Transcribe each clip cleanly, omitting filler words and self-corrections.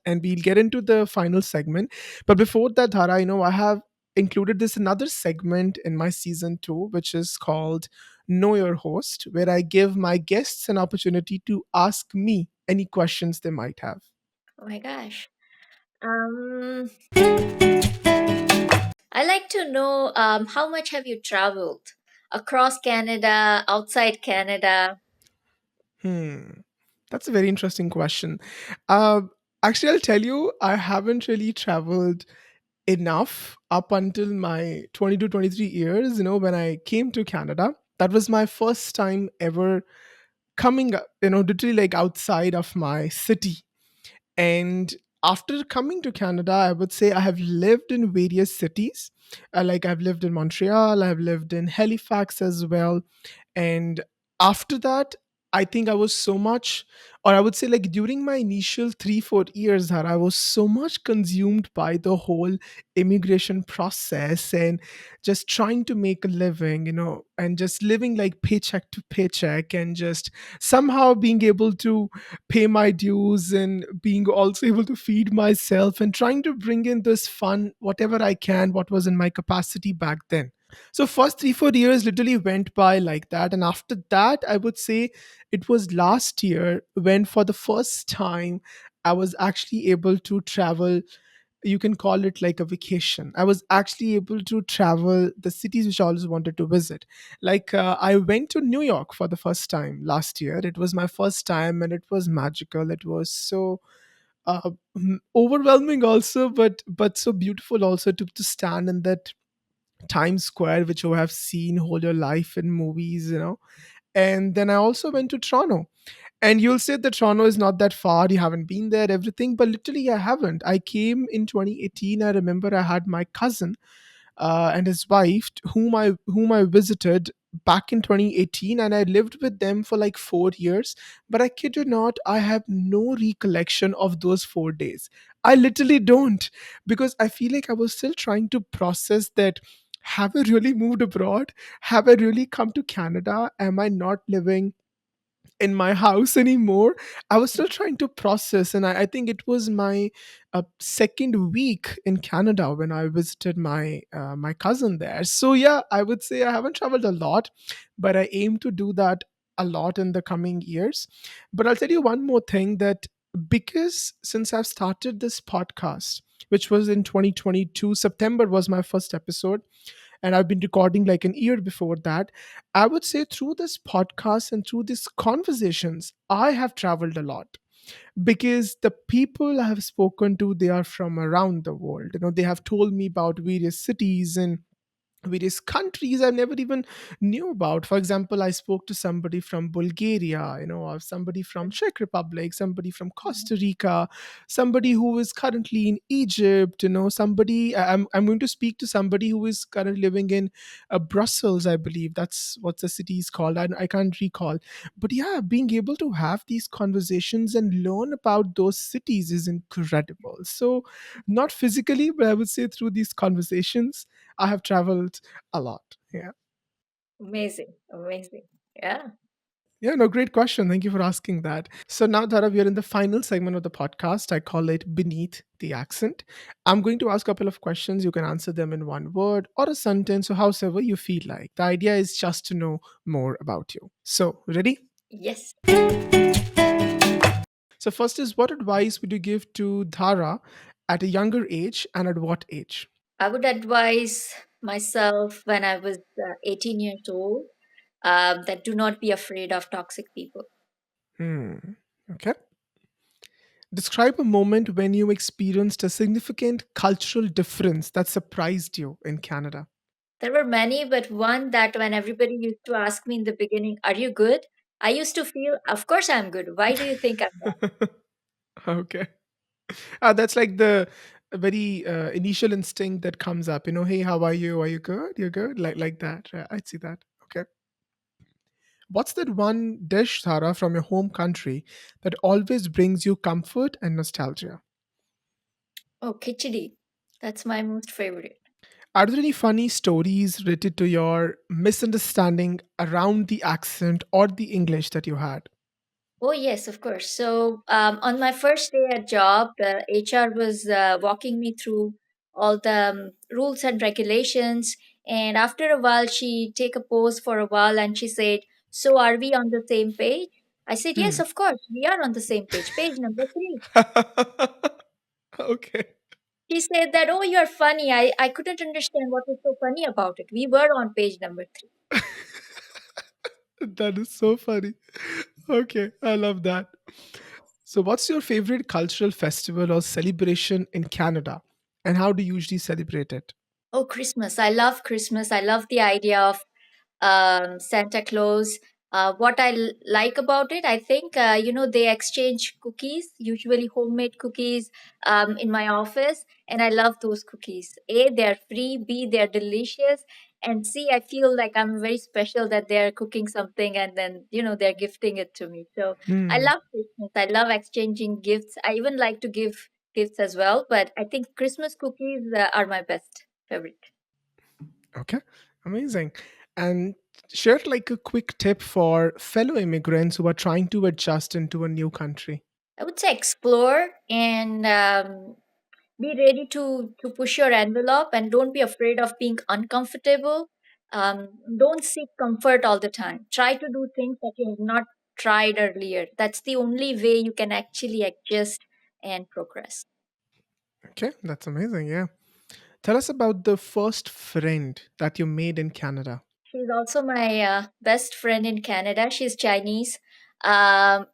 and we'll get into the final segment. But before that, Dhara, I have included this another segment in my season two, which is called Know Your Host, where I give my guests an opportunity to ask me any questions they might have. Oh my gosh. Um, I like to know how much have you traveled across Canada, outside Canada? Hmm. That's a very interesting question. Uh, Actually, I'll tell you, I haven't really traveled enough up until my 20 to 23 years, when I came to Canada. That was my first time ever coming, literally like outside of my city. And after coming to Canada, I would say I have lived in various cities. Like I've lived in Montreal, I've lived in Halifax as well. And after that, I think I was so much, or I would say, like during my initial 3, 4 years, that I was so much consumed by the whole immigration process and just trying to make a living, and just living like paycheck to paycheck and just somehow being able to pay my dues and being also able to feed myself and trying to bring in this fun, whatever I can, what was in my capacity back then. So first 3, 4 years literally went by like that. And after that, I would say it was last year when for the first time I was actually able to travel. You can call it like a vacation. I was actually able to travel the cities which I always wanted to visit. Like I went to New York for the first time last year. It was my first time and it was magical. It was so overwhelming also, but so beautiful also to stand in that Times Square, which you have seen all your life in movies. And then I also went to Toronto. And you'll say that Toronto is not that far, you haven't been there, everything, but literally I haven't. I came in 2018. I remember I had my cousin and his wife, whom I visited back in 2018, and I lived with them for like 4 years. But I kid you not, I have no recollection of those 4 days. I literally don't, because I feel like I was still trying to process that. Have I really moved abroad? Have I really come to Canada? Am I not living in my house anymore? I was still trying to process, and I think it was my second week in Canada when I visited my cousin there. So yeah, I would say I haven't traveled a lot, but I aim to do that a lot in the coming years. But I'll tell you one more thing, that because since I've started this podcast, which was in 2022, September was my first episode, and I've been recording like an year before that. I would say through this podcast and through these conversations, I have traveled a lot, because the people I have spoken to, they are from around the world. They have told me about various cities and various countries I never even knew about. For example, I spoke to somebody from Bulgaria, or somebody from Czech Republic, somebody from Mhm. Costa Rica, somebody who is currently in Egypt, I'm going to speak to somebody who is currently living in Brussels, I believe. That's what the city is called. I can't recall. But yeah, being able to have these conversations and learn about those cities is incredible. So, not physically, but I would say through these conversations, I have traveled a lot. Yeah. Amazing, amazing. Yeah. Yeah, no, great question. Thank you for asking that. So now, Dhara, we are in the final segment of the podcast. I call it Beneath the Accent. I'm going to ask a couple of questions. You can answer them in one word or a sentence or however you feel like. The idea is just to know more about you. So, ready? Yes. So, first is, what advice would you give to Dhara at a younger age and at what age? I would advise myself when I was 18 years old that do not be afraid of toxic people. Hmm. Okay. Describe a moment when you experienced a significant cultural difference that surprised you in Canada. There were many, but one that when everybody used to ask me in the beginning, "Are you good?" I used to feel, "Of course I'm good. Why do you think I'm not?" Okay. That's like the very initial instinct that comes up. Hey, how are you? Are you good? You're good? Like that. I'd see that. Okay. What's that one dish, Sarah, from your home country that always brings you comfort and nostalgia? Oh, khichdi. That's my most favorite. Are there any funny stories related to your misunderstanding around the accent or the English that you had? Oh, yes, of course. So, on my first day at job, the HR was walking me through all the rules and regulations. And after a while, she take a pause for a while and she said, "So, are we on the same page?" I said, "Yes, Hmm. of course, we are on the same page. Page number three." Okay. She said that, "Oh, you're funny. I couldn't understand what was so funny about it. We were on page number three." That is so funny. Okay, I love that. So, what's your favorite cultural festival or celebration in Canada? And how do you usually celebrate it? Oh, Christmas. I love Christmas. I love the idea of Santa Claus. What like about it, I think, they exchange cookies, usually homemade cookies, in my office, and I love those cookies. A, they're free. B, they're delicious. And C, I feel like I'm very special that they're cooking something and then, they're gifting it to me. So I Hmm. love Christmas. I love exchanging gifts. I even like to give gifts as well, but I think Christmas cookies are my best favorite. Okay, amazing. And share like a quick tip for fellow immigrants who are trying to adjust into a new country. I would say explore and be ready to push your envelope and don't be afraid of being uncomfortable. Don't seek comfort all the time. Try to do things that you have not tried earlier. That's the only way you can actually adjust and progress. Okay, that's amazing. Yeah. Tell us about the first friend that you made in Canada. She's also my best friend in Canada. She's Chinese. And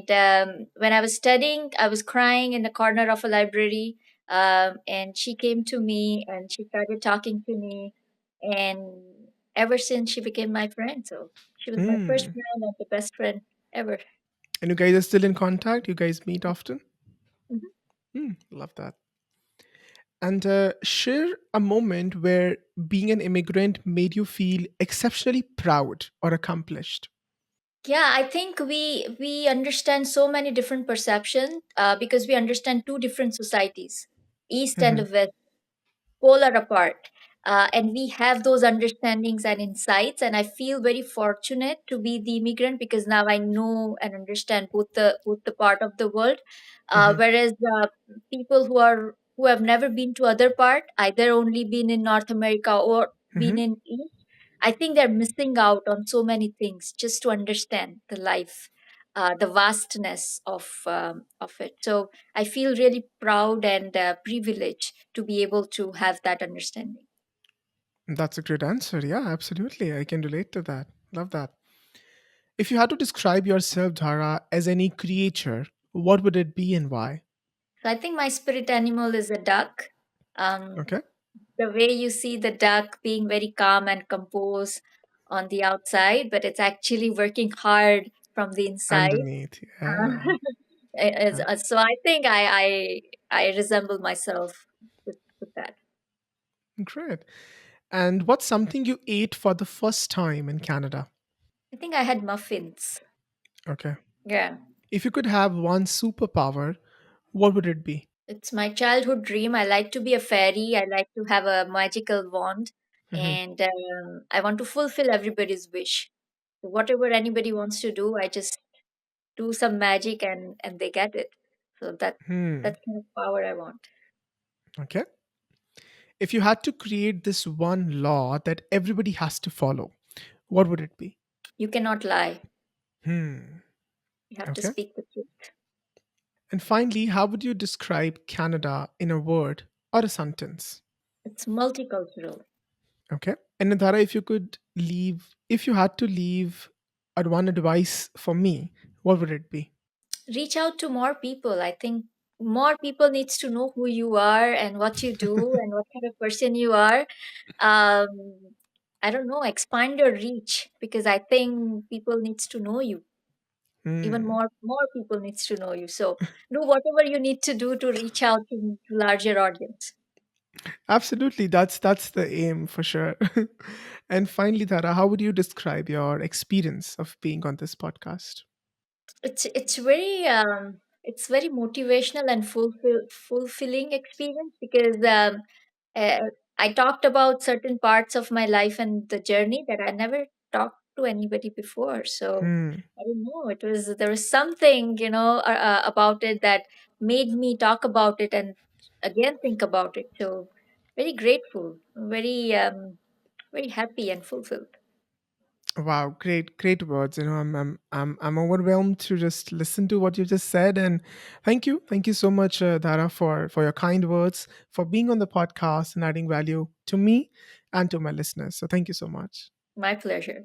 when I was studying, I was crying in the corner of a library. And she came to me and she started talking to me. And ever since, she became my friend. So she was my first Hmm. friend and the best friend ever. And you guys are still in contact? You guys meet often? Mhm. Hmm. Love that. And share a moment where being an immigrant made you feel exceptionally proud or accomplished. Yeah, I think we understand so many different perceptions because we understand two different societies, East and Hmm. West, polar apart. And we have those understandings and insights. And I feel very fortunate to be the immigrant because now I know and understand both the part of the world. Hmm. Whereas people who have never been to other part, either only been in North America or been Hmm. in East, I think they're missing out on so many things just to understand the life, the vastness of it. So I feel really proud and privileged to be able to have that understanding. That's a great answer. Yeah, absolutely. I can relate to that. Love that. If you had to describe yourself, Dhara, as any creature, what would it be and why? So I think my spirit animal is a duck. Um, Okay. the way you see the duck being very calm and composed on the outside, but it's actually working hard from the inside. Underneath. Uh, Yeah. so I think I resemble myself with that. Great. And what's something you ate for the first time in Canada? I think I had muffins. Okay. Yeah. If you could have one superpower, what would it be? It's my childhood dream. I like to be a fairy. I like to have a magical wand, Hmm. and I want to fulfill everybody's wish. So whatever anybody wants to do, I just do some magic, and they get it. So Hmm. that's kind of power I want. Okay. If you had to create this one law that everybody has to follow, what would it be? You cannot lie. Hmm. You have to Okay. speak the truth. And finally, how would you describe Canada in a word or a sentence? It's multicultural. Okay. And Nadara, if you had to leave one advice for me, what would it be? Reach out to more people. I think more people needs to know who you are and what you do and what kind of person you are. um I don't know, expand your reach because I think people needs to know you. Even Hmm. more people needs to know you. So do whatever you need to do to reach out to larger audience. Absolutely, that's the aim for sure. And finally, Dhara, how would you describe your experience of being on this podcast? It's very motivational and fulfilling experience because uh, I talked about certain parts of my life and the journey that I never talked to anybody before. So Hmm. I don't know. It was there was something, about it that made me talk about it and again think about it. So very grateful, very happy and fulfilled. Wow, great words. I'm overwhelmed to just listen to what you just said, and thank you so much, Dhara, for your kind words, for being on the podcast and adding value to me and to my listeners. So thank you so much. My pleasure.